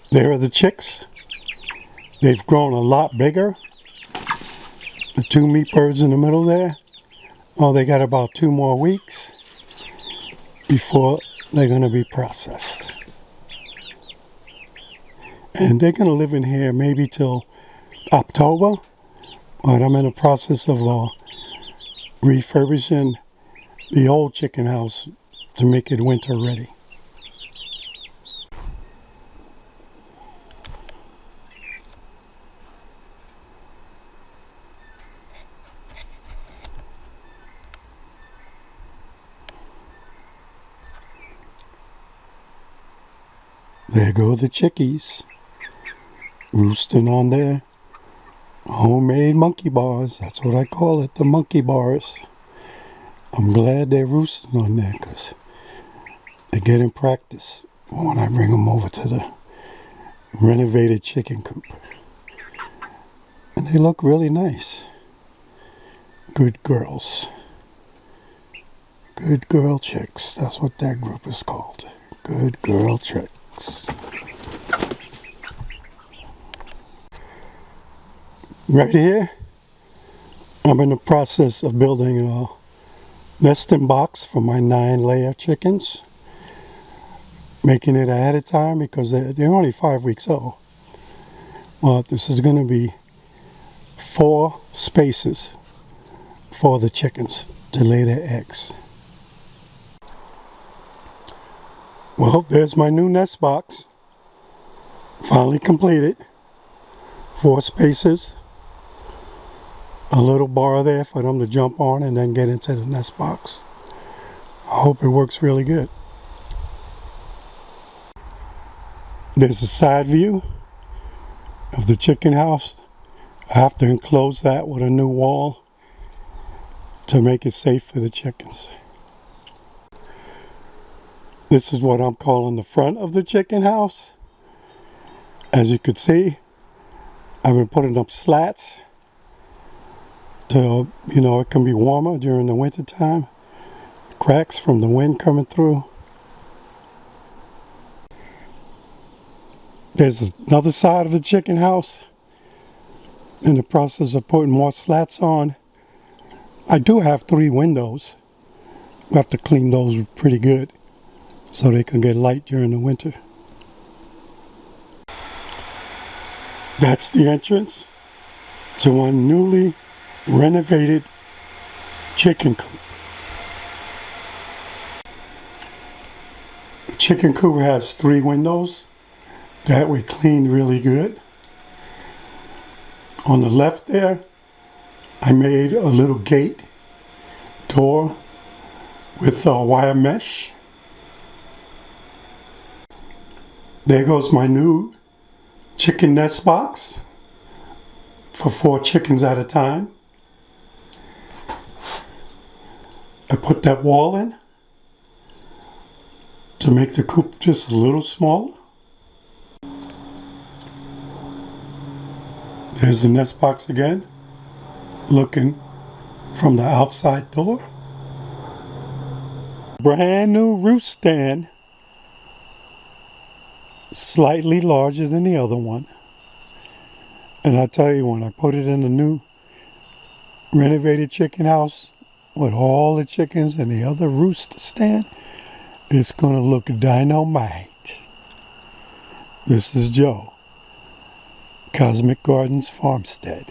There are the chicks. They've grown a lot bigger. The two meat birds in the middle there. Oh, they got about 2 more weeks before they're going to be processed. And they're going to live in here maybe till October. But I'm in the process of refurbishing the old chicken house to make it winter ready. There go the chickies, roosting on their homemade monkey bars. That's what I call it, the monkey bars. I'm glad they're roosting on there because they're getting practice when I bring them over to the renovated chicken coop. And they look really nice. Good girls. Good girl chicks. That's what that group is called. Good girl chicks. Right here, I'm in the process of building a nesting box for my 9-layer chickens. Making it ahead of time because they're only 5 weeks old. Well, this is going to be 4 spaces for the chickens to lay their eggs. Well, there's my new nest box. Finally completed. 4 spaces. A little bar there for them to jump on and then get into the nest box. I hope it works really good. There's a side view of the chicken house. I have to enclose that with a new wall to make it safe for the chickens. This is what I'm calling the front of the chicken house. As you can see, I've been putting up slats to, it can be warmer during the winter time. Cracks from the wind coming through. There's another side of the chicken house. In the process of putting more slats on. I do have 3 windows. We have to clean those pretty good so they can get light during the winter. That's the entrance to one newly renovated chicken coop. The chicken coop has 3 windows that we cleaned really good. On the left there, I made a little gate door with wire mesh. There goes my new chicken nest box for 4 chickens at a time. I put that wall in to make the coop just a little smaller. There's the nest box again, looking from the outside door. Brand new roost stand, slightly larger than the other one. And I tell you, when I put it in the new renovated chicken house with all the chickens and the other roost stand, it's gonna look dynamite. This is Joe, Cosmic Gardens Farmstead.